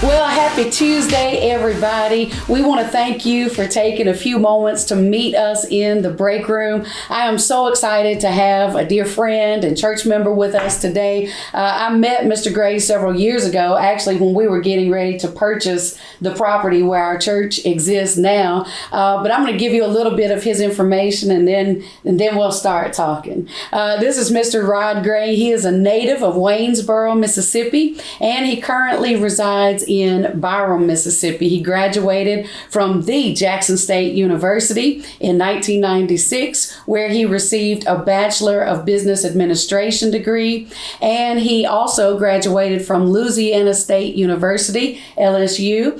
Well, happy Tuesday, everybody. We want to thank you for taking a few moments to meet us in the break room. I am so excited to have a dear friend and church member with us today. I met Mr. Gray several years ago, actually, when we were getting ready to purchase the property where our church exists now. But I'm going to give you a little bit of his information and then we'll start talking. This is Mr. Rod Gray. He is a native of Waynesboro, Mississippi, and he currently resides in Byram, Mississippi. He graduated from the Jackson State University in 1996, where he received a Bachelor of Business Administration degree. And he also graduated from Louisiana State University, LSU,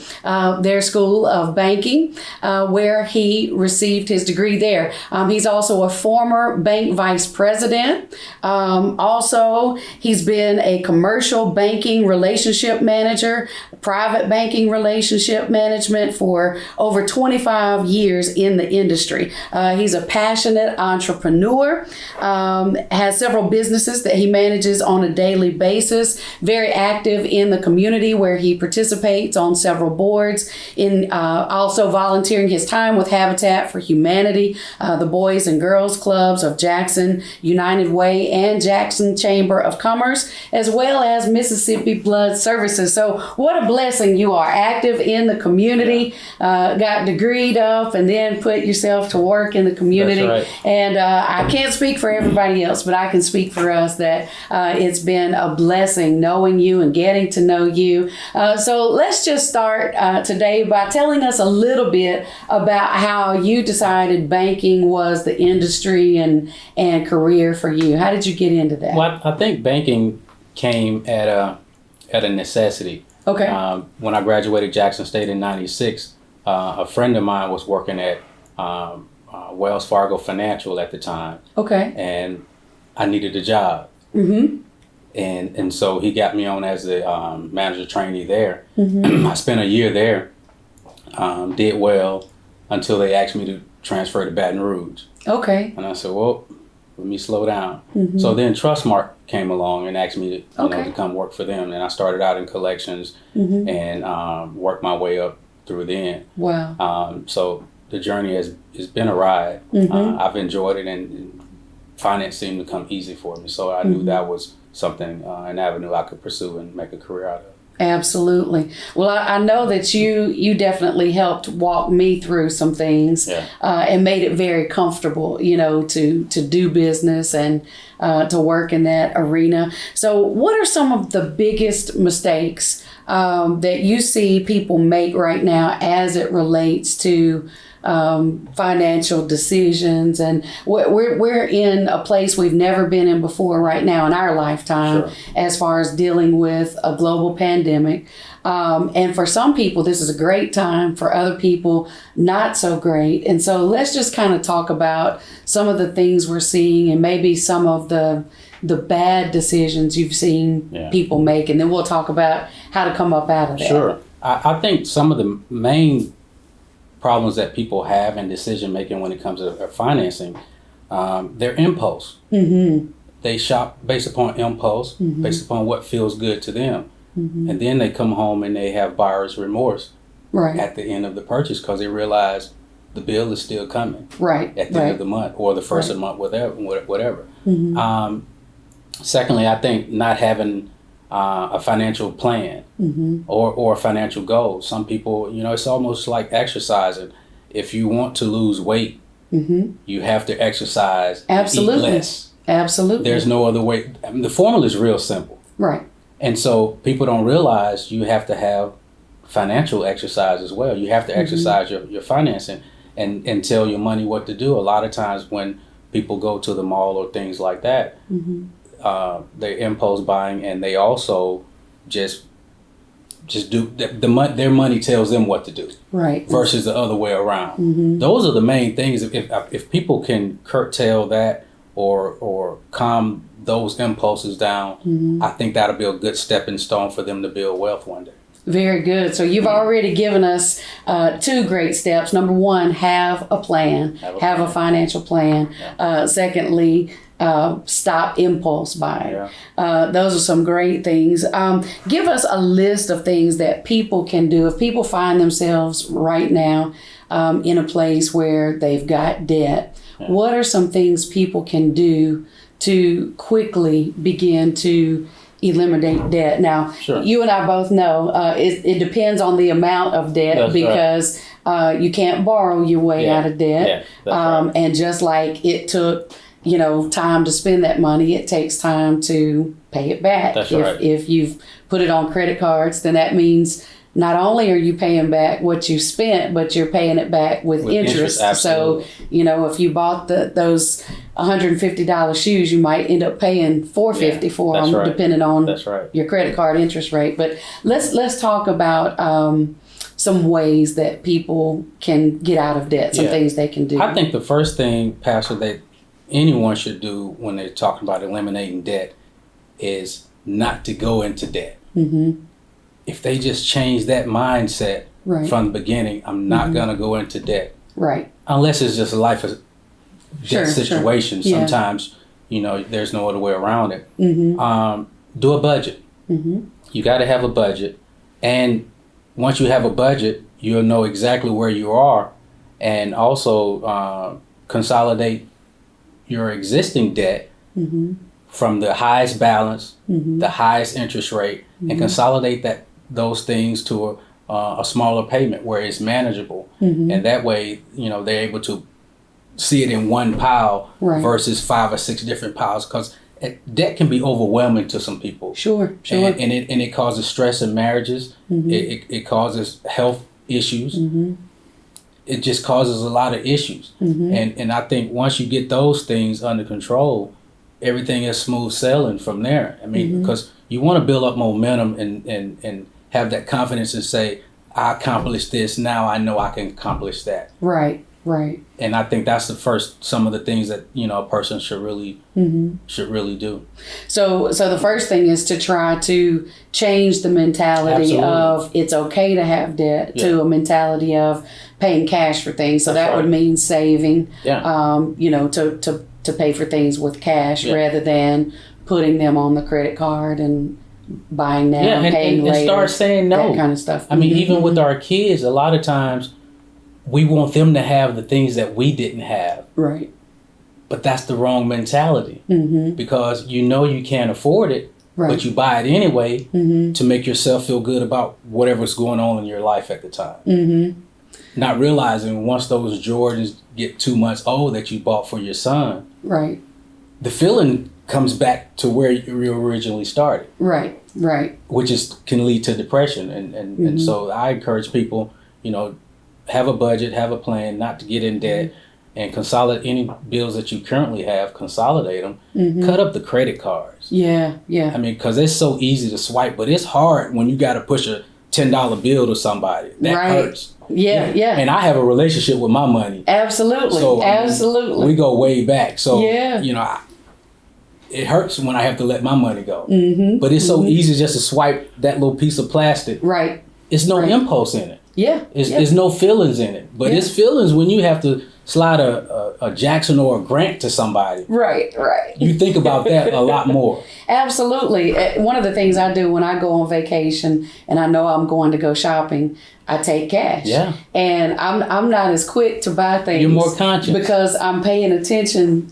their School of Banking, where he received his degree there. He's also a former bank vice president. Also, he's been a commercial banking relationship manager, private banking relationship management for over 25 years in the industry. He's a passionate entrepreneur, has several businesses that he manages on a daily basis, very active in the community where he participates on several boards, in also volunteering his time with Habitat for Humanity, the Boys and Girls Clubs of Jackson United Way and Jackson Chamber of Commerce, as well as Mississippi Blood Services. So what a blessing you are, active in the community, got degreed up and then put yourself to work in the community. That's right. And I can't speak for everybody else, but I can speak for us that it's been a blessing knowing you and getting to know you. So let's just start today by telling us a little bit about how you decided banking was the industry and career for you. How did you get into that? Well, I think banking came at a necessity. Okay. When I graduated Jackson State in '96, a friend of mine was working at Wells Fargo Financial at the time. Okay. And I needed a job. Mm-hmm. And so he got me on as the manager trainee there. Mm-hmm. I spent a year there, did well until they asked me to transfer to Baton Rouge. Okay. And I said, well, let me slow down. Mm-hmm. So then Trustmark came along and asked me to, Okay. to come work for them. And I started out in collections Mm-hmm. and worked my way up through then. Wow. So the journey has been a ride. Mm-hmm. I've enjoyed it, and finance seemed to come easy for me. So I Mm-hmm. knew that was something, an avenue I could pursue and make a career out of. Absolutely. Well, I know that you definitely helped walk me through some things, Yeah. And made it very comfortable, to do business and to work in that arena. So what are some of the biggest mistakes that you see people make right now as it relates to financial decisions? And we're in a place we've never been in before right now in our lifetime. Sure. As far as dealing with a global pandemic. And for some people, this is a great time. For other people, not so great. And so let's just kind of talk about some of the things we're seeing and maybe some of the bad decisions you've seen people make. And then we'll talk about how to come up out of that. Sure. I think some of the main problems that people have in decision making when it comes to financing, their impulse. Mm-hmm. They shop based upon impulse, Mm-hmm. based upon what feels good to them. Mm-hmm. And then they come home and they have buyer's remorse Right. at the end of the purchase because they realize the bill is still coming Right. at the end of the month or the first of the month, whatever. Mm-hmm. Secondly, I think not having a financial plan Mm-hmm. or a financial goal. Some people, it's almost like exercising. If you want to lose weight, Mm-hmm. you have to exercise Absolutely. and eat less. Absolutely. There's no other way. I mean, the formula is real simple. Right. And so people don't realize you have to have financial exercise as well. You have to exercise your financing and tell your money what to do. A lot of times when people go to the mall or things like that, they impulse buying, and they also just do their money tells them what to do. Right. Versus the other way around. Those are the main things. If people can curtail that or calm those impulses down, I think that'll be a good stepping stone for them to build wealth one day. Very good. So you've already given us two great steps. Number one, have a plan. Have a financial plan. Yeah. Secondly, stop impulse buying. Yeah. Those are some great things. Give us a list of things that people can do if people find themselves right now in a place where they've got debt. Yeah. What are some things people can do to quickly begin to eliminate debt? Now, Sure. you and I both know it depends on the amount of debt. That's because you can't borrow your way Yeah. out of debt. Yeah, that's right. And just like it took, time to spend that money, it takes time to pay it back. That's right. If you've put it on credit cards, then that means not only are you paying back what you spent, but you're paying it back with interest. Absolutely. So, if you bought those $150 shoes, you might end up paying $450 for that's them, right. depending on That's right. your credit card interest rate. But let's talk about some ways that people can get out of debt, some things they can do. I think the first thing, Pastor, that anyone should do when they're talking about eliminating debt is not to go into debt. Mm-hmm. If they just change that mindset Right. from the beginning, I'm not going to go into debt. Right. Unless it's just a life of Sure, debt situation. Yeah. Sometimes, there's no other way around it. Mm-hmm. Do a budget. Mm-hmm. You got to have a budget. And once you have a budget, you'll know exactly where you are, and also consolidate your existing debt Mm-hmm. from the highest balance, Mm-hmm. the highest interest rate, and consolidate those things to a smaller payment where it's manageable. Mm-hmm. And that way, they're able to see it in one pile Right. versus 5 or 6 different piles, because debt can be overwhelming to some people. Sure. And it causes stress in marriages. Mm-hmm. It causes health issues. Mm-hmm. It just causes a lot of issues. Mm-hmm. And I think once you get those things under control, everything is smooth sailing from there. I mean, Mm-hmm. because you want to build up momentum and have that confidence and say, I accomplished this, now I know I can accomplish that. Right. Right. And I think that's some of the things that, a person should really do. So the first thing is to try to change the mentality Absolutely. of it's okay to have debt Yeah. to a mentality of paying cash for things. So That's that would right. mean saving, Yeah. to pay for things with cash Yeah. rather than putting them on the credit card and buying now, Yeah, paying and later. start saying no. That kind of stuff. I mean, Mhm. even with our kids, a lot of times we want them to have the things that we didn't have. Right. But that's the wrong mentality, Mm-hmm. because you can't afford it, Right. but you buy it anyway Mm-hmm. to make yourself feel good about whatever's going on in your life at the time. Mm-hmm. Not realizing once those Jordans get 2 months old that you bought for your son, Right. the feeling comes back to where you originally started, Right. Right. which can lead to depression. And so I encourage people, have a budget, have a plan, not to get in debt, and consolidate any bills that you currently have, consolidate them, Mm-hmm. cut up the credit cards. Yeah. Yeah. I mean, because it's so easy to swipe, but it's hard when you got to push a $10 bill to somebody. That Right. hurts. Yeah. Yeah. And I have a relationship with my money. Absolutely. So, Absolutely. We go way back. So, Yeah. it hurts when I have to let my money go. Mm-hmm. But it's so easy just to swipe that little piece of plastic. Right. It's no Right. impulse in it. Yeah. There's no feelings in it. But Yeah. it's feelings when you have to slide a Jackson or a Grant to somebody. Right. Right. You think about that a lot more. Absolutely. One of the things I do when I go on vacation and I know I'm going to go shopping, I take cash. Yeah. And I'm not as quick to buy things. You're more conscious. Because I'm paying attention,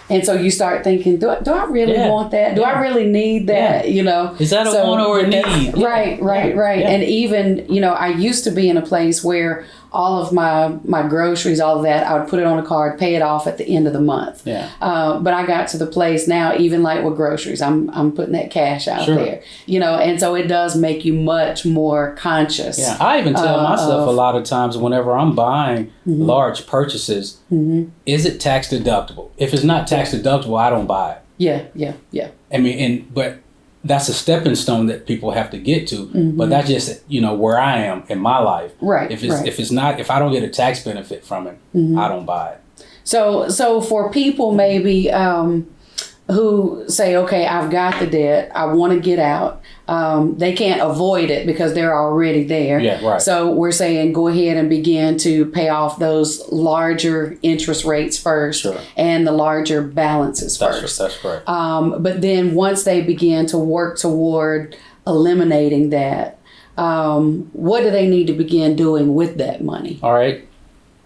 and so you start thinking, do I really Yeah. want that? Do I really need that? Is that a want or a need? Yeah. Right. Yeah. And even, I used to be in a place where all of my groceries, all of that, I would put it on a card, pay it off at the end of the month. Yeah. But I got to the place now, even like with groceries, I'm putting that cash out Sure. there, and so it does make you much more conscious. Yeah, I even tell myself a lot of times whenever I'm buying large purchases, is it tax deductible? If it's not tax deductible, I don't buy it. Yeah. I mean, but that's a stepping stone that people have to get to. But that's just where I am in my life. Right. If I don't get a tax benefit from it, I don't buy it. So for people maybe who say, okay, I've got the debt, I want to get out. They can't avoid it because they're already there. Yeah, right. So we're saying go ahead and begin to pay off those larger interest rates first, Sure. and the larger balances first. That's correct. But then once they begin to work toward eliminating that, what do they need to begin doing with that money? All right.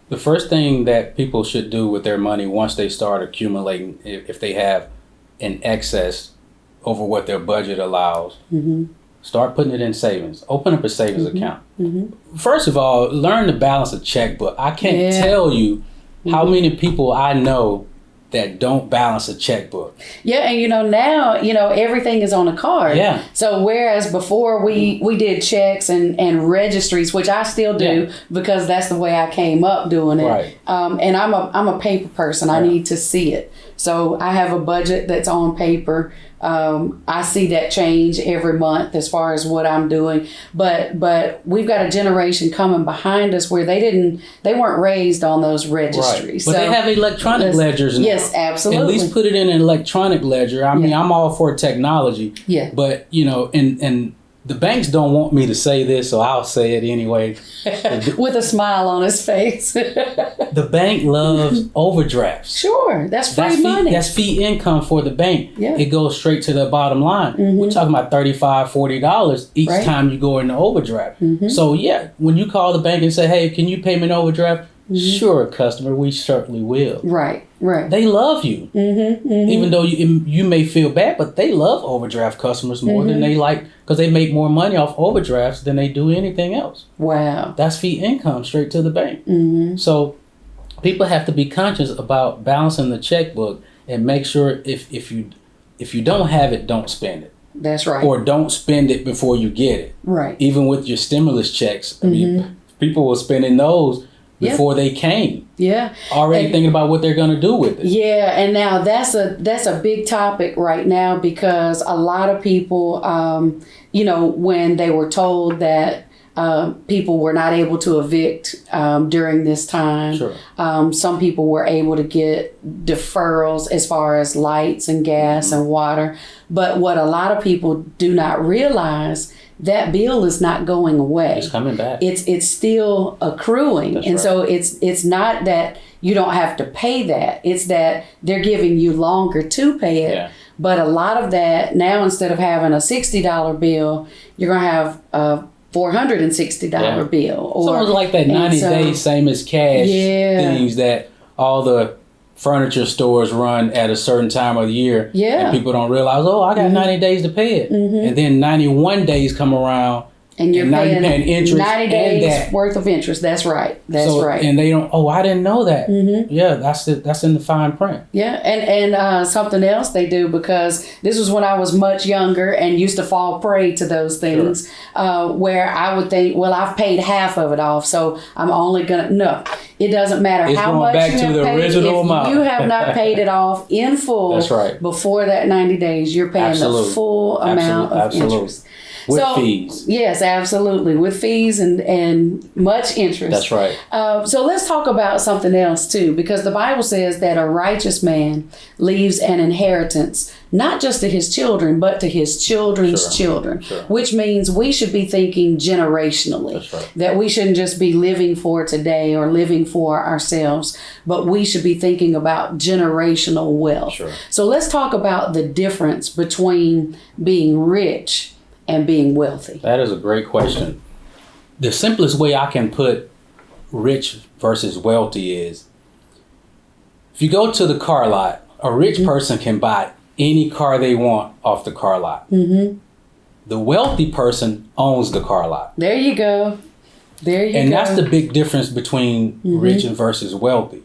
The first thing that people should do with their money once they start accumulating, if they have an excess over what their budget allows, start putting it in savings. Open up a savings account. First of all, learn to balance a checkbook. I can't tell you how many people I know that don't balance a checkbook. Yeah, and now, everything is on a card. Yeah. So whereas before we did checks and registries, which I still do because that's the way I came up doing it. Right. And I'm a paper person. I need to see it. So I have a budget that's on paper. I see that change every month as far as what I'm doing. But we've got a generation coming behind us where they weren't raised on those registries. Right. But they have electronic ledgers now. Yes, absolutely. At least put it in an electronic ledger. I mean, I'm all for technology. Yeah. But, and the banks don't want me to say this, so I'll say it anyway. With a smile on his face. The bank loves overdrafts. Sure, that's free money. That's fee income for the bank. Yeah. It goes straight to the bottom line. We're talking about $35, $40 each time you go into overdraft. So when you call the bank and say, hey, can you pay me an overdraft? Sure, customer, we certainly will. Right. They love you. Even though you may feel bad, but they love overdraft customers more than they like, because they make more money off overdrafts than they do anything else. Wow. That's fee income straight to the bank. So people have to be conscious about balancing the checkbook and make sure if you don't have it, don't spend it. That's right. Or don't spend it before you get it. Right. Even with your stimulus checks, I mean, people were spending those before they came. Yeah. Already thinking about what they're going to do with it. Yeah, and now that's a big topic right now because a lot of people, when they were told that people were not able to evict during this time. Sure. Some people were able to get deferrals as far as lights and gas and water. But what a lot of people do not realize, that bill is not going away. It's coming back. It's still accruing. That's and right. so it's not that you don't have to pay that. It's that they're giving you longer to pay it. Yeah. But a lot of that now, instead of having a $60 bill, you're going to have a $460 bill. It's almost like that 90 days, same as cash things that all the furniture stores run at a certain time of the year. Yeah. And people don't realize, I got 90 days to pay it. And then 91 days come around. And you're now paying, you're paying interest 90 days and that. worth of interest. That's right. That's right. And they don't, I didn't know that. Yeah, that's in the fine print. Yeah, and something else they do, because this was when I was much younger and used to fall prey to those things, where I would think, well, I've paid half of it off, so I'm only no. It doesn't matter It's how going much back you to have the paid. original If amount. you have not paid it off in full, That's right. before that 90 days, you're paying the full amount of interest. With fees. Yes, absolutely. With fees and much interest. That's right. So let's talk about something else too, because the Bible says that a righteous man leaves an inheritance, not just to his children, but to his children's children, which means we should be thinking generationally. That's right. That we shouldn't just be living for today or living for ourselves, but we should be thinking about generational wealth. Sure. So let's talk about the difference between being rich and being wealthy. That is a great question. The simplest way I can put rich versus wealthy is, if you go to the car lot, a rich person can buy any car they want off the car lot. The wealthy person owns the car lot. There you go. There you go. And that's the big difference between rich and versus wealthy.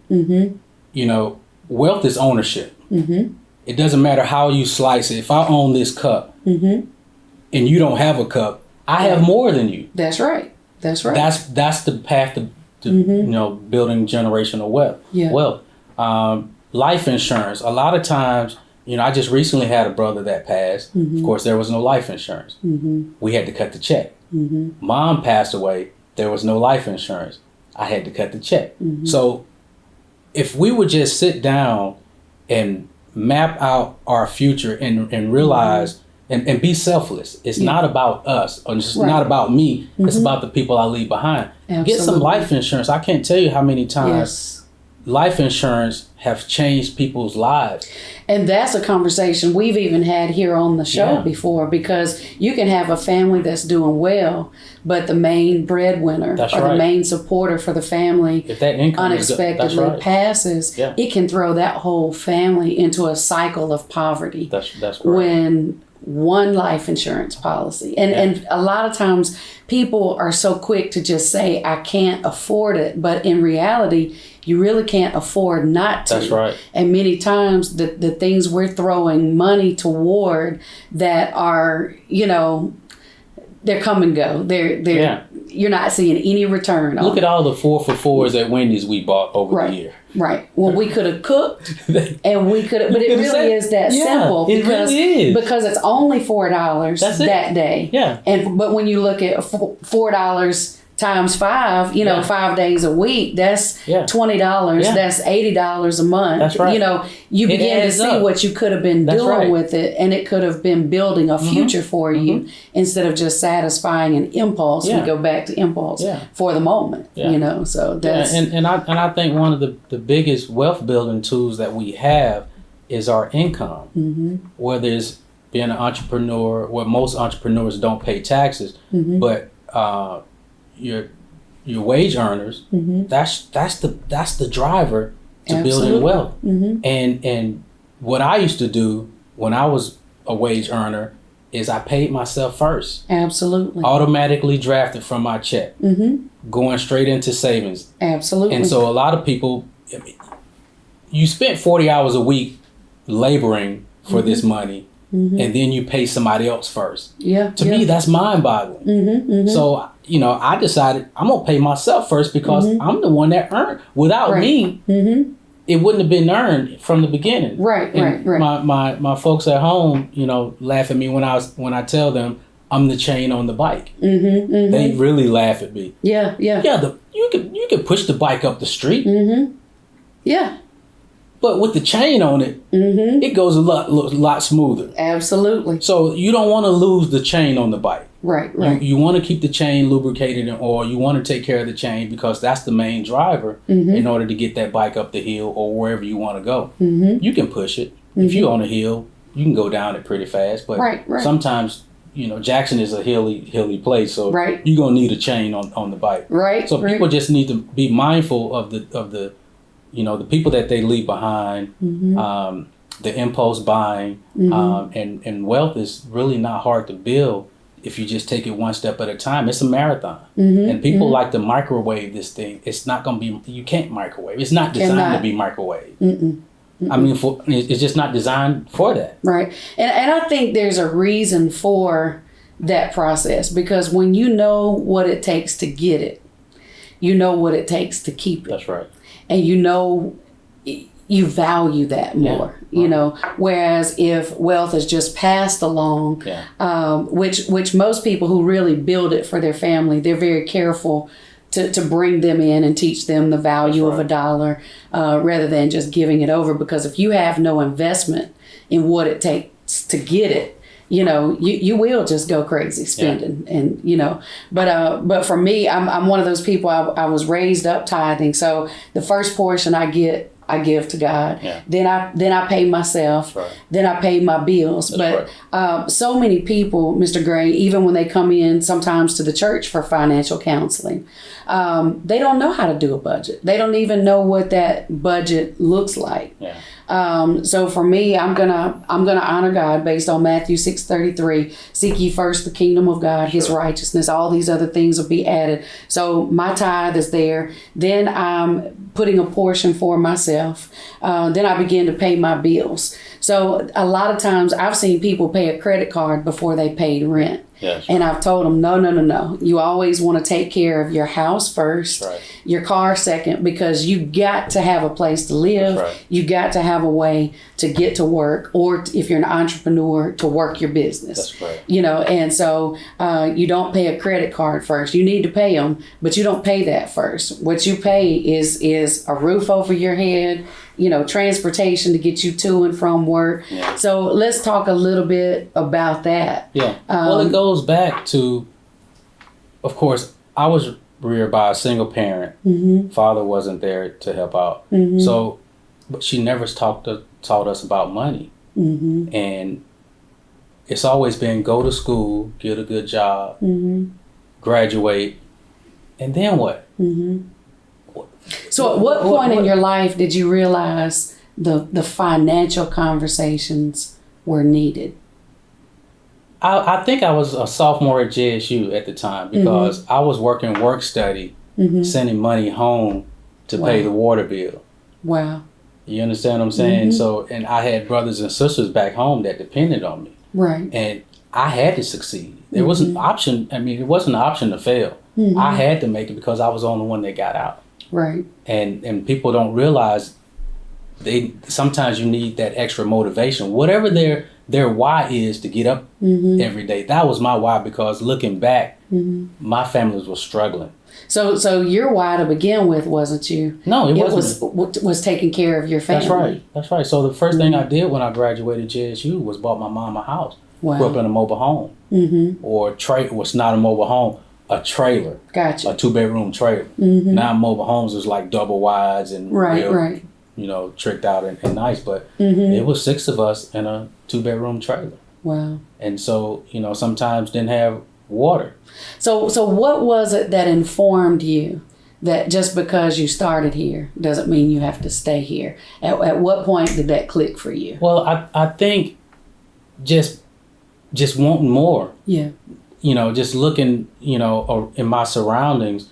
Wealth is ownership. It doesn't matter how you slice it. If I own this cup, and you don't have a cup, I have more than you. That's right. That's right. That's the path to building generational wealth. Yeah. Life insurance. A lot of times, I just recently had a brother that passed. Of course, there was no life insurance. We had to cut the check. Mom passed away. There was no life insurance. I had to cut the check. So if we would just sit down and map out our future and realize and be selfless. It's not about us, or it's not about me. It's about the people I leave behind. Absolutely. Get some life insurance. I can't tell you how many times life insurance have changed people's lives. And that's a conversation we've even had here on the show before, because you can have a family that's doing well, but the main breadwinner the main supporter for the family, if that income unexpectedly passes, it can throw that whole family into a cycle of poverty. That's correct. When one life insurance policy. And a lot of times people are so quick to just say, I can't afford it. But in reality, you really can't afford not to. That's right. And many times the things we're throwing money toward that are, they're come and go. They're you're not seeing any return on. Look at all the 4 for $4s at Wendy's we bought over the year. Right. Well, we could have cooked and we could have, but it really is that simple because it's only $4 that day. Yeah. But when you look at $4 times 5, 5 days a week, that's $20. That's $80 a month. That's right. You begin to see what you could have been doing with it, and it could have been building a future for you instead of just satisfying an impulse. We go back to impulse for the moment. So that's and I think one of the biggest wealth building tools that we have is our income. Whether it's being an entrepreneur, where most entrepreneurs don't pay taxes, but your wage earners, that's the driver to building wealth. And what I used to do when I was a wage earner is I paid myself first. Absolutely. Automatically drafted from my check, going straight into savings. Absolutely. And so a lot of people, you spent 40 hours a week laboring for this money, and then you pay somebody else first. To me, that's mind-boggling. So, I decided I'm going to pay myself first because I'm the one that earned. Without me, it wouldn't have been earned from the beginning. Right. My folks at home, laugh at me when I tell them I'm the chain on the bike. They really laugh at me. Yeah. You could push the bike up the street. Yeah. But with the chain on it, it goes a lot smoother. Absolutely. So you don't want to lose the chain on the bike. Right. You want to keep the chain lubricated in oil. You want to take care of the chain because that's the main driver in order to get that bike up the hill or wherever you want to go. You can push it. If you're on a hill, you can go down it pretty fast. But sometimes, Jackson is a hilly place, so you're going to need a chain on the bike. Right. So people just need to be mindful of the people that they leave behind, the impulse buying, and wealth is really not hard to build if you just take it one step at a time. It's a marathon. And people like to microwave this thing. It's not going to be, you can't microwave. It's not designed to be microwaved. I mean, it's just not designed for that. Right. And I think there's a reason for that process, because when you know what it takes to get it, you know what it takes to keep it. That's right. And you value that more, whereas if wealth is just passed along, which most people who really build it for their family, they're very careful to bring them in and teach them the value of a dollar rather than just giving it over. Because if you have no investment in what it takes to get it, you will just go crazy spending, and but for me, I'm one of those people. I was raised up tithing, so the first portion I give to God. Then I pay myself. Right. Then I pay my bills. That's but so many people, Mr. Gray, even when they come in sometimes to the church for financial counseling, they don't know how to do a budget. They don't even know what that budget looks like. Yeah. So for me, I'm gonna honor God based on Matthew 6:33. Seek ye first the kingdom of God, His righteousness. All these other things will be added. So my tithe is there. Then I'm putting a portion for myself. Then I begin to pay my bills. So a lot of times I've seen people pay a credit card before they paid rent. Yes. And I've told them, no. You always want to take care of your house first, Right. your car second, because you got to have a place to live. That's right. You got to have a way to get to work, or if you're an entrepreneur, to work your business. That's right. You know, and so you don't pay a credit card first. You need to pay them, but you don't pay that first. What you pay is a roof over your head, you know, transportation to get you to and from work. Yeah. So let's talk a little bit about that. Yeah. Well, it goes back to, of course, I was reared by a single parent. Mm-hmm. Father wasn't there to help out. Mm-hmm. So, but she never taught us about money. Mm-hmm. And it's always been go to school, get a good job, Mm-hmm. graduate, and then what? Mm-hmm. So at what point in your life did you realize the financial conversations were needed? I think I was a sophomore at JSU at the time because I was working work study, sending money home to pay the water bill. Wow. You understand what I'm saying? So, and I had brothers and sisters back home that depended on me. Right. And I had to succeed. There was an option. I mean, it wasn't an option to fail. I had to make it because I was the only one that got out. Right. And people don't realize sometimes you need that extra motivation. Whatever their why is to get up every day. That was my why, because looking back, my families were struggling. So your why to begin with wasn't you? No, it wasn't. Was taking care of your family. That's right. So the first thing I did when I graduated JSU was bought my mom a house. Wow. Grew up in a mobile home. Or was not a mobile home, a trailer. Gotcha. A 2-bedroom trailer. Now mobile homes is like double wides and real, you know, tricked out and nice. But it was 6 of us in a 2-bedroom trailer. Wow. And so, you know, sometimes didn't have water. So what was it that informed you that just because you started here doesn't mean you have to stay here? At what point did that click for you? Well, I think just wanting more. Yeah. You know, just looking, you know, in my surroundings,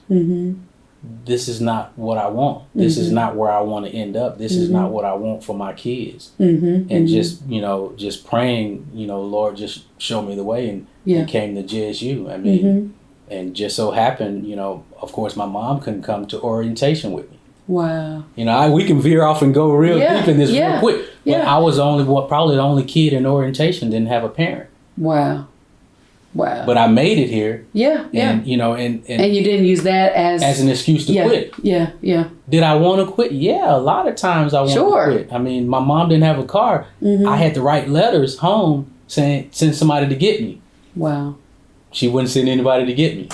this is not what I want. This is not where I want to end up. This is not what I want for my kids. And just, you know, just praying, you know, Lord, just show me the way. And it came to JSU. I mean, and just so happened, you know, of course, my mom couldn't come to orientation with me. Wow. You know, we can veer off and go real deep in this real quick. But I was probably the only kid in orientation didn't have a parent. Wow. But I made it here. Yeah. And, you know, and you didn't use that as an excuse to quit. Yeah. Did I want to quit? Yeah, a lot of times I wanted to quit. I mean, my mom didn't have a car. I had to write letters home saying, send somebody to get me. Wow. She wouldn't send anybody to get me.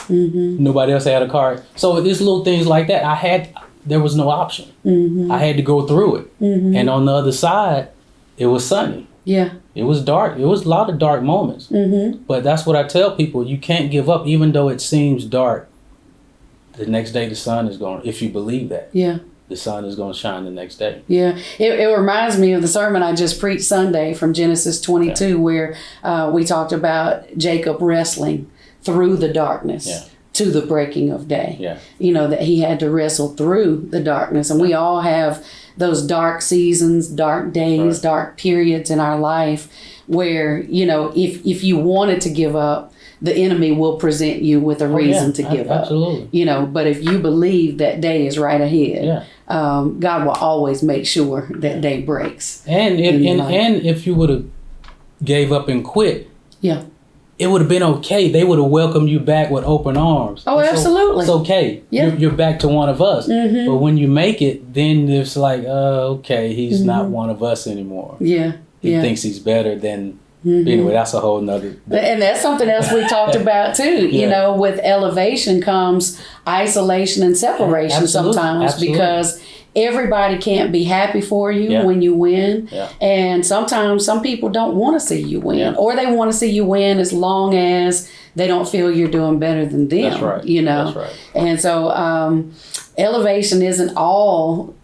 Nobody else had a car. So there's little things like that. There was no option. I had to go through it. And on the other side, it was sunny. Yeah. It was dark. It was a lot of dark moments. But that's what I tell people. You can't give up, even though it seems dark. The next day, the sun is going, if you believe that. Yeah. The sun is going to shine the next day. Yeah. It reminds me of the sermon I just preached Sunday from Genesis 22, where we talked about Jacob wrestling through the darkness to the breaking of day. Yeah. You know, that he had to wrestle through the darkness. And we all have those dark seasons, dark days, dark periods in our life where, you know, if you wanted to give up, the enemy will present you with a reason to give up. Absolutely. You know, but if you believe that day is right ahead, God will always make sure that day breaks. And if you would have gave up and quit, it would have been okay. They would have welcomed you back with open arms. Oh, absolutely. It's okay. Yeah. You're back to one of us. But when you make it, then it's like, okay, he's not one of us anymore. Yeah. He thinks he's better than... Anyway, that's a whole nother... And that's something else we talked about too. You know, with elevation comes isolation and separation sometimes because everybody can't be happy for you when you win. And sometimes some people don't want to see you win, or they want to see you win as long as they don't feel you're doing better than them. That's right. You know, that's right. And so elevation isn't all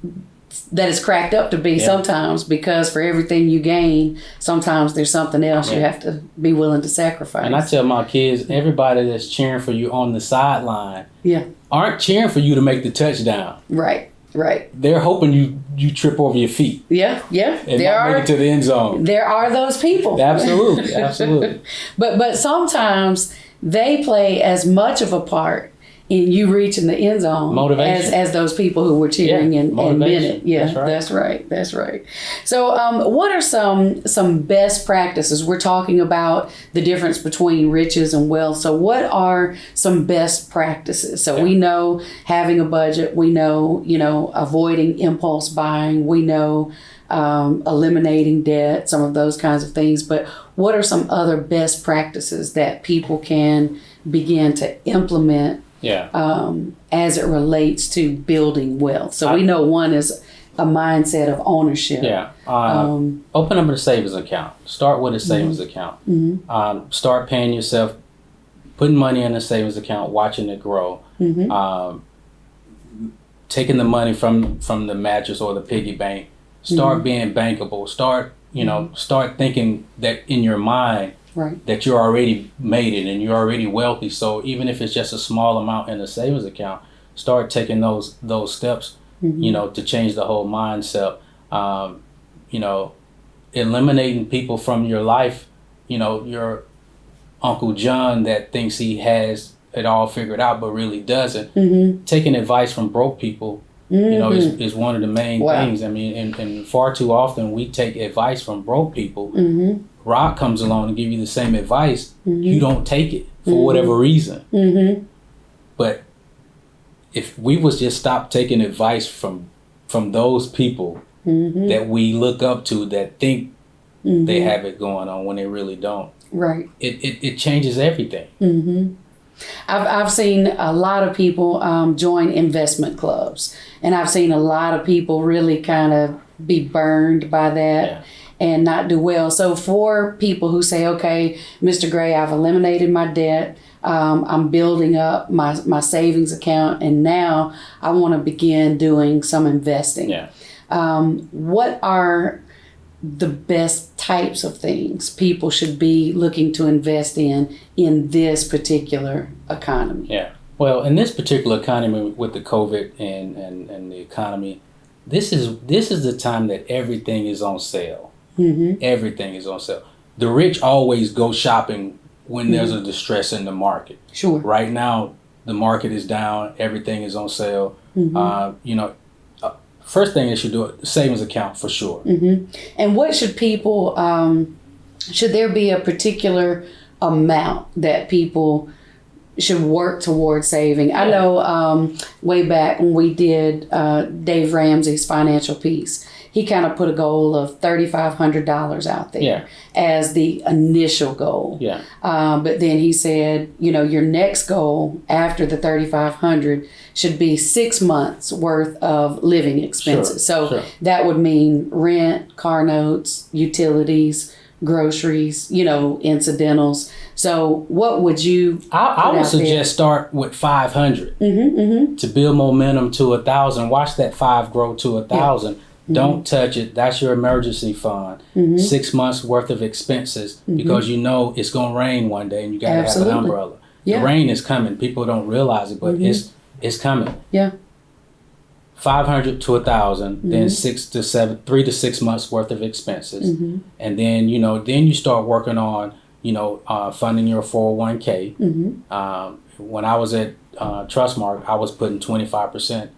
that it's cracked up to be sometimes, because for everything you gain, sometimes there's something else you have to be willing to sacrifice. And I tell my kids, everybody that's cheering for you on the sideline Yeah. aren't cheering for you to make the touchdown. Right. Right. They're hoping you trip over your feet. Yeah. And not make it to the end zone. There are those people. Absolutely. But sometimes they play as much of a part in you reaching the end zone as those people who were cheering and meant it. Yeah, that's right. So what are some best practices? We're talking about the difference between riches and wealth. So what are some best practices? So we know having a budget, we know, avoiding impulse buying, we know eliminating debt, some of those kinds of things. But what are some other best practices that people can begin to implement as it relates to building wealth? So we know one is a mindset of ownership. Open up a savings account. Start with a savings account. Start paying yourself, putting money in a savings account, watching it grow. Taking the money from the mattress or the piggy bank. Start being bankable. Start thinking that in your mind that you're already made it and you're already wealthy. So even if it's just a small amount in a savings account, start taking those steps, to change the whole mindset. Eliminating people from your life, your Uncle John that thinks he has it all figured out but really doesn't. Taking advice from broke people, is one of the main things. I mean, and far too often we take advice from broke people. Rock comes along and give you the same advice. You don't take it for whatever reason. But if we was just stop taking advice from those people that we look up to that think they have it going on when they really don't. Right. It changes everything. I've seen a lot of people join investment clubs, and I've seen a lot of people really kind of be burned by that and not do well. So for people who say, okay, Mr. Gray, I've eliminated my debt, I'm building up my savings account, and now I want to begin doing some investing. What are the best types of things people should be looking to invest in this particular economy? Well, in this particular economy with the COVID and the economy, this is the time that everything is on sale. Everything is on sale. The rich always go shopping when there's a distress in the market. Sure. Right now, the market is down. Everything is on sale. First thing they should do, a savings account for sure. And what should people, should there be a particular amount that people should work towards saving? I know way back when we did Dave Ramsey's Financial Peace, he kind of put a goal of $3,500 out there as the initial goal. But then he said, your next goal after the $3,500 should be 6 months worth of living expenses. That would mean rent, car notes, utilities, groceries, incidentals. So what would you I would suggest start with 500 to build momentum to 1,000. Watch that 5 grow to 1,000. Don't touch it. That's your emergency fund. 6 months worth of expenses because it's going to rain one day and you got to have an umbrella. The rain is coming. People don't realize it, but it's coming. 500 to 1,000, then 3 to 6 months worth of expenses, and then then you start working on funding your 401k. When I was at Trustmark, I was putting 25%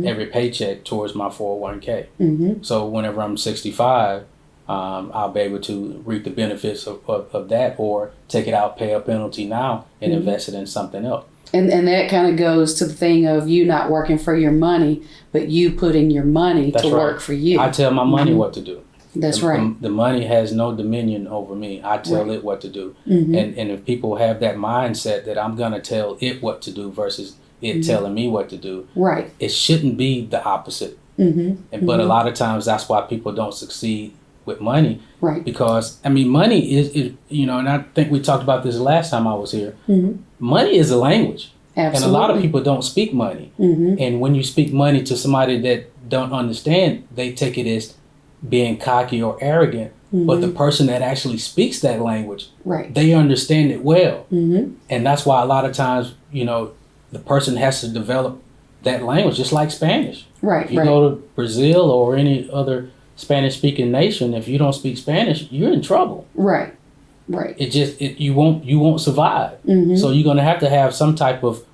every paycheck towards my 401k. So whenever I'm 65, I'll be able to reap the benefits of that, or take it out, pay a penalty now, and invest it in something else. And that kind of goes to the thing of you not working for your money, but you putting your money to work for you. I tell my money what to do. That's right. The money has no dominion over me. I tell it what to do. And if people have that mindset that I'm going to tell it what to do versus it telling me what to do, it shouldn't be the opposite. But a lot of times that's why people don't succeed with money. Because, money is and I think we talked about this last time I was here. Money is a language. Absolutely. And a lot of people don't speak money. And when you speak money to somebody that don't understand, they take it as being cocky or arrogant. But the person that actually speaks that language, they understand it well. And that's why a lot of times, the person has to develop that language, just like Spanish. Right. If you go to Brazil or any other Spanish-speaking nation, if you don't speak Spanish, you're in trouble. Right. You won't survive. Mm-hmm. So you're going to have some type of,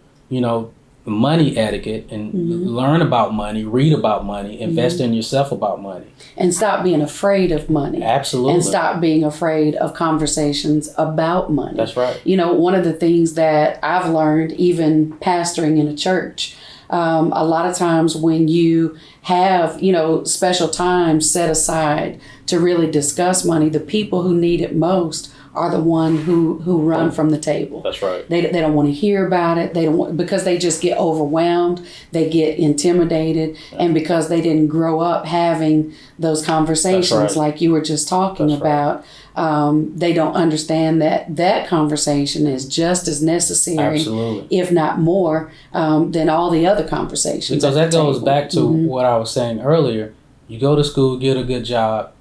money etiquette and learn about money, read about money, invest in yourself about money. And stop being afraid of money. Absolutely. And stop being afraid of conversations about money. That's right. One of the things that I've learned, even pastoring in a church, a lot of times when you have, special time set aside to really discuss money, the people who need it most are the one who run from the table. That's right. They don't want to hear about it. They don't want, because they just get overwhelmed. They get intimidated, and because they didn't grow up having those conversations like you were just talking about, they don't understand that conversation is just as necessary, absolutely, if not more, than all the other conversations. Because that goes back to what I was saying earlier. You go to school, get a good job.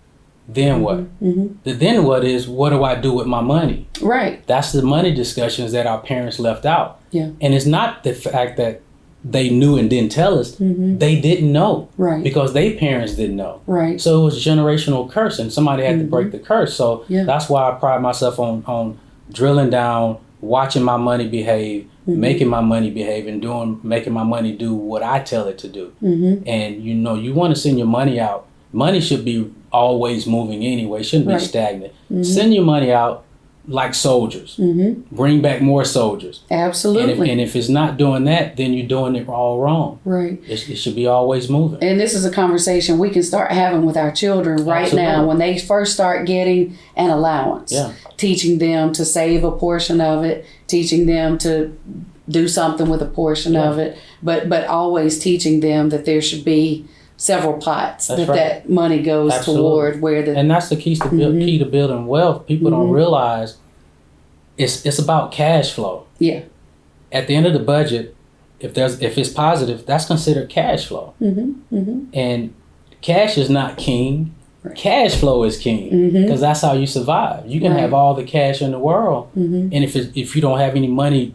Then what? The then what is, what do I do with my money? Right. That's the money discussions that our parents left out. Yeah. And it's not the fact that they knew and didn't tell us. They didn't know. Right. Because their parents didn't know. Right. So it was a generational curse, and somebody had to break the curse. So that's why I pride myself on drilling down, watching my money behave, making my money behave, and making my money do what I tell it to do. And you want to send your money out. Money should be always moving anyway. Shouldn't be stagnant. Send your money out like soldiers. Bring back more soldiers. Absolutely. And if it's not doing that, then you're doing it all wrong. Right. It should be always moving. And this is a conversation we can start having with our children right now when they first start getting an allowance. Yeah. Teaching them to save a portion of it, teaching them to do something with a portion of it, but always teaching them that there should be several pots that money goes toward where the... And that's the key to building wealth. People don't realize it's about cash flow. Yeah. At the end of the budget, if it's positive, that's considered cash flow. And cash is not king. Right. Cash flow is king, because that's how you survive. You can have all the cash in the world, and if you don't have any money,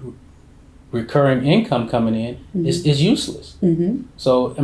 recurring income coming in, it's useless. So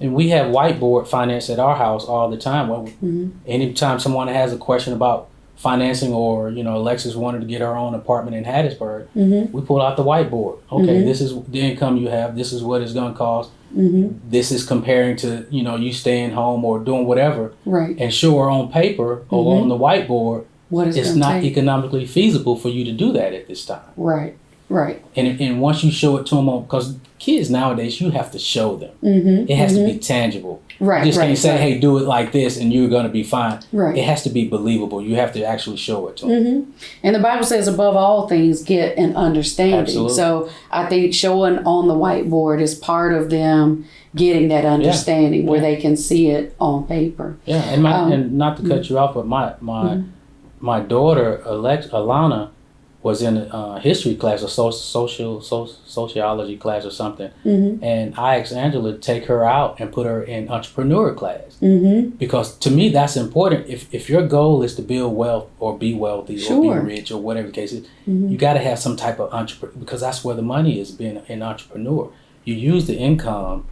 and we have whiteboard finance at our house all the time. Anytime someone has a question about financing, or Alexis wanted to get her own apartment in Hattiesburg, we pull out the whiteboard. Okay, this is the income you have. This is what it's going to cost. This is comparing to you staying home or doing whatever. Right. And sure, on paper or on the whiteboard, it's not economically feasible for you to do that at this time. Right. Right. And once you show it to them, because kids nowadays, you have to show them. It has to be tangible. Right. You just can't say, hey, do it like this and you're going to be fine. Right. It has to be believable. You have to actually show it to them. And the Bible says, above all things, get an understanding. Absolutely. So I think showing on the whiteboard is part of them getting that understanding where they can see it on paper. Yeah. And not to cut you off, but my daughter, Alana, was in a history class, a sociology class or something. And I asked Angela to take her out and put her in entrepreneur class. Because to me, that's important. If your goal is to build wealth or be wealthy or be rich or whatever the case is, you got to have some type of entrepreneur, because that's where the money is, being an entrepreneur. You use the income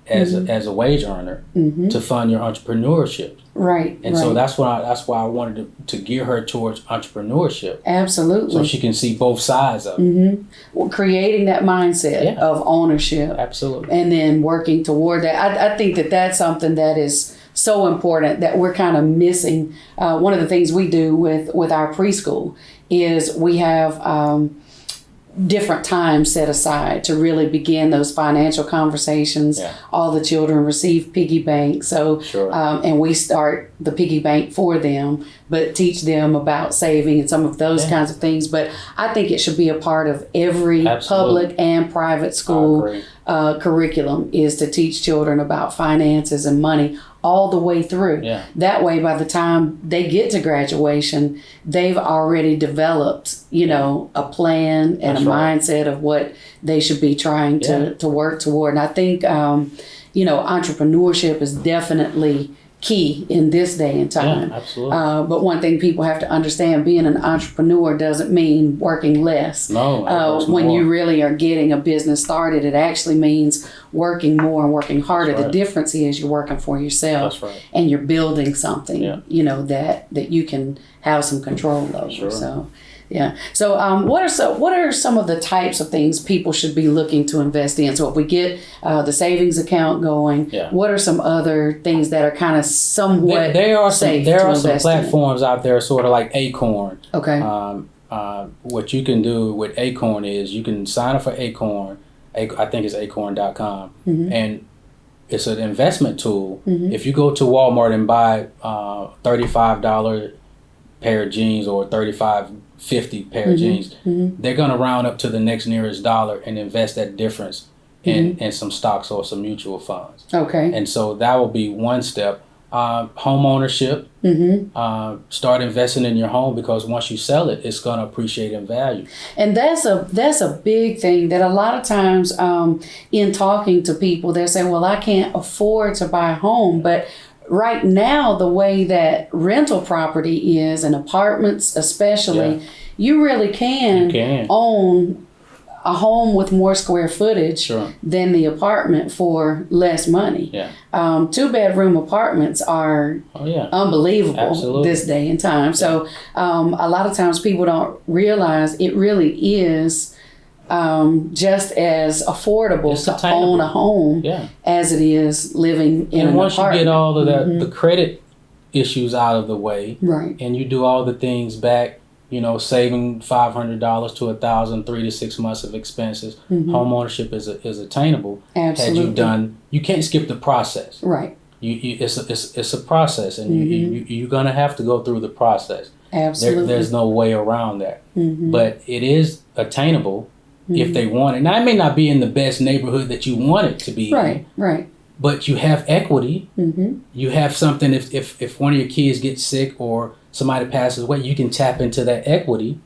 as a wage earner to fund your entrepreneurship. Right. And so that's why I wanted to gear her towards entrepreneurship. Absolutely. So she can see both sides of it. Well, creating that mindset of ownership. Absolutely. And then working toward that. I think that's something that is so important that we're kind of missing. One of the things we do with our preschool is we have different times set aside to really begin those financial conversations. All the children receive piggy bank, so and we start the piggy bank for them, but teach them about saving and some of those kinds of things. But I think it should be a part of every public and private school curriculum, is to teach children about finances and money all the way through. That way, by the time they get to graduation, they've already developed, a plan and a mindset of what they should be trying to work toward. And I think, entrepreneurship is definitely key in this day and time. Yeah, absolutely. But one thing people have to understand, being an entrepreneur doesn't mean working less. No, when more. you really are getting a business started, it actually means working more and working harder. That's right. The difference is you're working for yourself. That's right. And you're building something, Yeah. that you can have some control over. Sure. So, yeah. So, what are some of the types of things people should be looking to invest in? So, if we get the savings account going, Yeah. what are some other things that are kind of somewhat There are safe some to invest platforms out there, sort of like Acorn. in? Okay. What you can do with Acorn is you can sign up for Acorn. I think it's acorn.com, and it's an investment tool. If you go to Walmart and buy $35 pair of jeans or $35.50 pair of jeans, they're gonna round up to the next nearest dollar and invest that difference in some stocks or some mutual funds. Okay. And so that will be one step. Home ownership. Start investing in your home, because once you sell it, it's going to appreciate in value. And that's a big thing that a lot of times in talking to people, they say, well, I can't afford to buy a home. But right now, the way that rental property is, and apartments especially, you really can own a home with more square footage than the apartment for less money. Yeah. 2-bedroom apartments are unbelievable. Absolutely. This day and time. So a lot of times people don't realize it really is just as affordable to own a home as it is living in an apartment. And once you get all of the credit issues out of the way, and you do all the things back, saving $500 to $1,000, 3 to 6 months of expenses, home ownership is attainable. Absolutely. Had you done, you can't skip the process. Right. It's a process, and you're gonna have to go through the process. Absolutely. There's no way around that. But it is attainable if they want it. Now, it may not be in the best neighborhood that you want it to be. Right. But you have equity. You have something. If one of your kids gets sick or somebody passes away, you can tap into that equity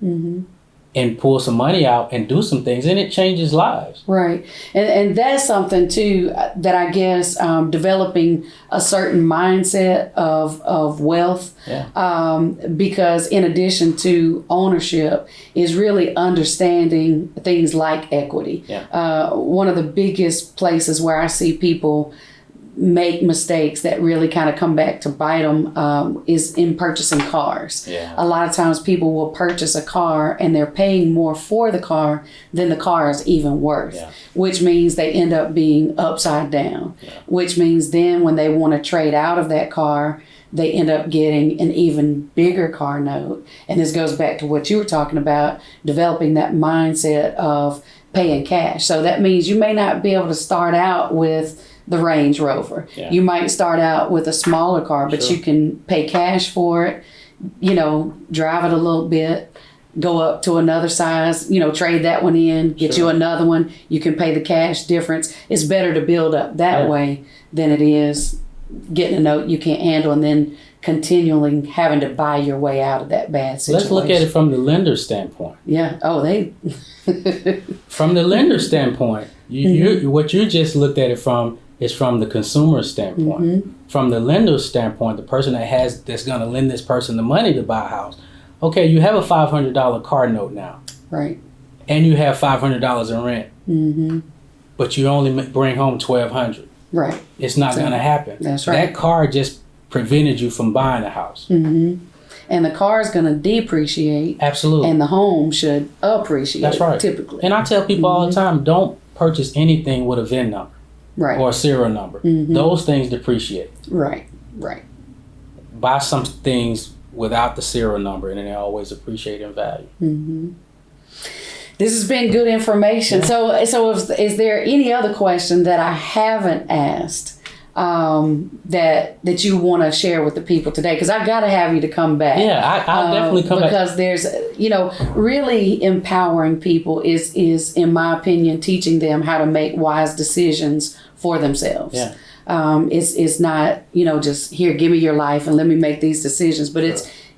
and pull some money out and do some things, and it changes lives. Right. And that's something too that I guess developing a certain mindset of wealth, because in addition to ownership is really understanding things like equity. One of the biggest places where I see people make mistakes that really kind of come back to bite them is in purchasing cars. A lot of times people will purchase a car and they're paying more for the car than the car is even worth, which means they end up being upside down, which means then when they want to trade out of that car, they end up getting an even bigger car note. And this goes back to what you were talking about, developing that mindset of paying cash. So that means you may not be able to start out with the Range Rover. You might start out with a smaller car, but you can pay cash for it, drive it a little bit, go up to another size, trade that one in, get you another one. You can pay the cash difference. It's better to build up that way than it is getting a note you can't handle and then continually having to buy your way out of that bad situation. Let's look at it from the lender's standpoint. From the lender's standpoint, what you just looked at it from is from the consumer standpoint. From the lender's standpoint, the person that's going to lend this person the money to buy a house. Okay, you have a $500 car note now. Right. And you have $500 in rent. But you only bring home $1,200. Right. It's not going to happen. That's right. That car just prevented you from buying a house. And the car is going to depreciate. Absolutely. And the home should appreciate. That's right. Typically. And I tell people all the time, don't purchase anything with a VIN number. Or a serial number. Those things depreciate. Right. Buy some things without the serial number, and they always appreciate in value. This has been good information. So is there any other question that I haven't asked that you want to share with the people today? Because I got to have you to come back. I'll definitely come back. Because there's, really empowering people is in my opinion, teaching them how to make wise decisions for themselves. It's not, just here, give me your life and let me make these decisions, but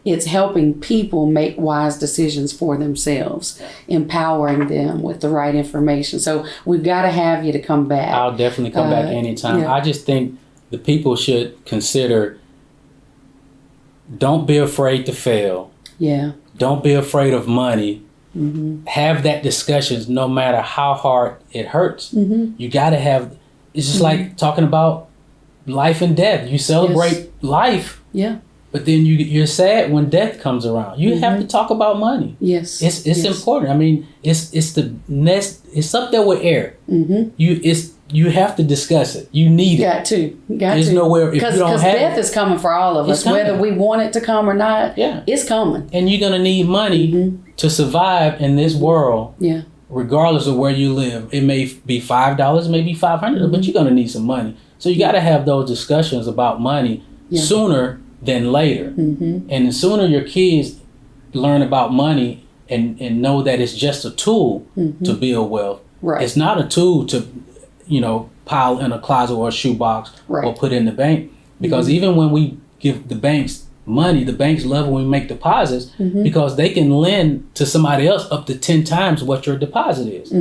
it's helping people make wise decisions for themselves, empowering them with the right information. So we've got to have you to come back. I'll definitely come back anytime. I just think the people should consider don't be afraid to fail. Yeah. Don't be afraid of money. Have that discussions no matter how hard it hurts. You got to have, it's just like talking about life and death. You celebrate life. Yeah. But then you're sad when death comes around. You have to talk about money. Yes. It's important. I mean, it's the nest. It's up there with air. You have to discuss it. You need it. Got to. There's nowhere if you don't have it. Because death is coming for all of us, whether we want it to come or not. Yeah. It's coming. And you're gonna need money to survive in this world. Yeah. Regardless of where you live, it may be $5, maybe $500, but you're gonna need some money. So you got to have those discussions about money sooner than later. And the sooner your kids learn about money and know that it's just a tool to build wealth. Right. It's not a tool to, pile in a closet or a shoebox or put in the bank. Because even when we give the banks money, the banks love when we make deposits because they can lend to somebody else up to 10 times what your deposit is.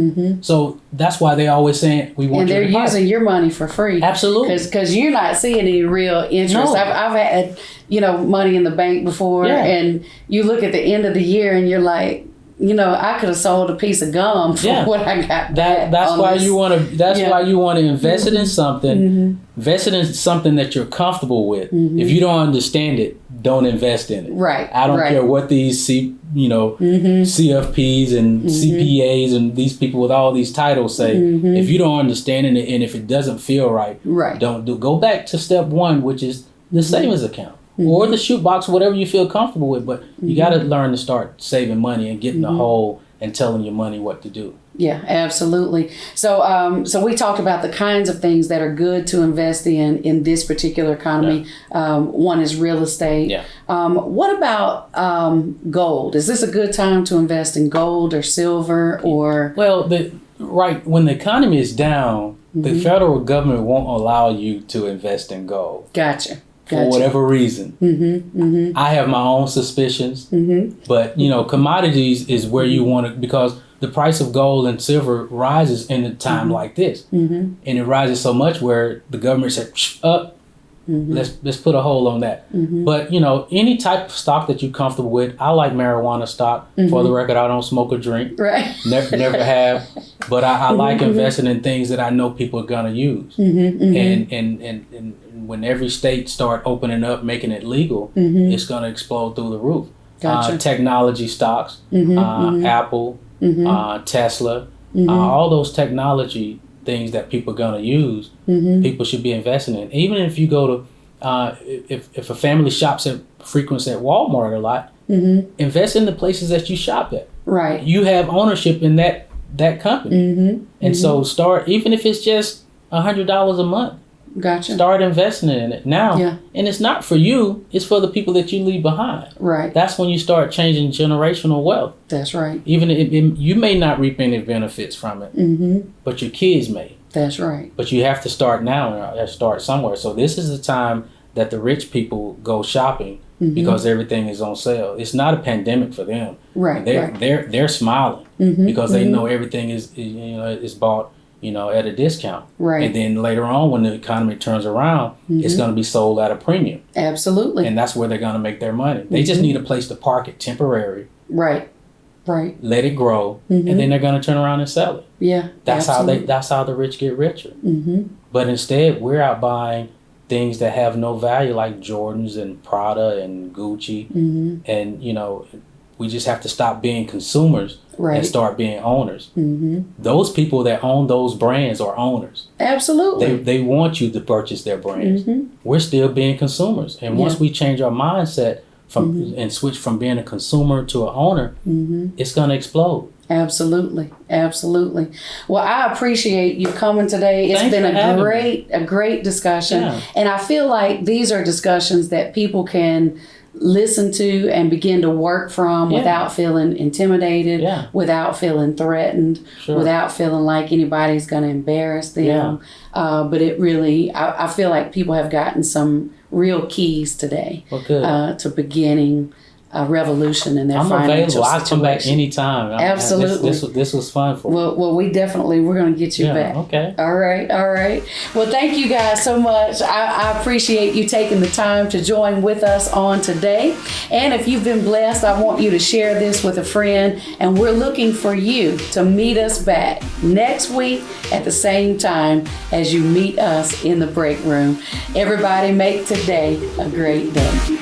So that's why they always saying we want your deposit. And they're using your money for free. Absolutely. Because you're not seeing any real interest. No. I've had, money in the bank before and you look at the end of the year and you're like, I could have sold a piece of gum for what I got. That's why you want to. That's why you want to invest it in something. Invest it in something that you're comfortable with. If you don't understand it, don't invest in it. Right. I don't care what these CFPs and CPAs and these people with all these titles say. If you don't understand it and if it doesn't feel right, don't do. Go back to step one, which is the savings account. Or the shoebox, whatever you feel comfortable with. But you got to learn to start saving money and getting a hole and telling your money what to do. Yeah, absolutely. So so we talked about the kinds of things that are good to invest in this particular economy. One is real estate. What about gold? Is this a good time to invest in gold or silver or? Well, when the economy is down, the federal government won't allow you to invest in gold. Gotcha. For whatever reason. I have my own suspicions, but commodities is where you want to, because the price of gold and silver rises in a time like this, and it rises so much where the government said, up, let's put a hold on that. But any type of stock that you're comfortable with. I like marijuana stock. For the record, I don't smoke or drink. Right. Never have. But I like investing in things that I know people are gonna use. And when every state start opening up, making it legal, it's going to explode through the roof. Gotcha. Technology stocks, Apple, Tesla, all those technology things that people are going to use, people should be investing in. Even if you go to, if a family frequents at Walmart a lot, invest in the places that you shop at. Right. You have ownership in that company. And so start, even if it's just $100 a month. Gotcha. Start investing in it now. And it's not for you, it's for the people that you leave behind. Right. That's when you start changing generational wealth. That's right. Even you may not reap any benefits from it, but your kids may. That's right. But you have to start now and start somewhere. So this is the time that the rich people go shopping because everything is on sale. It's not a pandemic for them. Right. They're smiling because they know everything is bought at a discount. Right. And then later on, when the economy turns around, it's going to be sold at a premium. Absolutely. And that's where they're going to make their money. They just need a place to park it temporary. Right. Let it grow, and then they're going to turn around and sell it. Yeah. That's how the rich get richer. But instead, we're out buying things that have no value, like Jordans and Prada and Gucci, and we just have to stop being consumers and start being owners. Those people that own those brands are owners. Absolutely. They want you to purchase their brands. We're still being consumers. And once we change our mindset and switch from being a consumer to an owner, it's going to explode. Absolutely. Well, I appreciate you coming today. It's been a great discussion. And I feel like these are discussions that people can listen to and begin to work from without feeling intimidated, without feeling threatened, without feeling like anybody's going to embarrass them. But it really, I feel like people have gotten some real keys today to beginning a revolution in their I'm financial available. I'll come back situation. anytime. Absolutely. This was fun for me. Well, we're going to get you back. Okay. All right. Well, thank you guys so much. I appreciate you taking the time to join with us on today. And if you've been blessed, I want you to share this with a friend. And we're looking for you to meet us back next week at the same time as you meet us in the break room. Everybody make today a great day.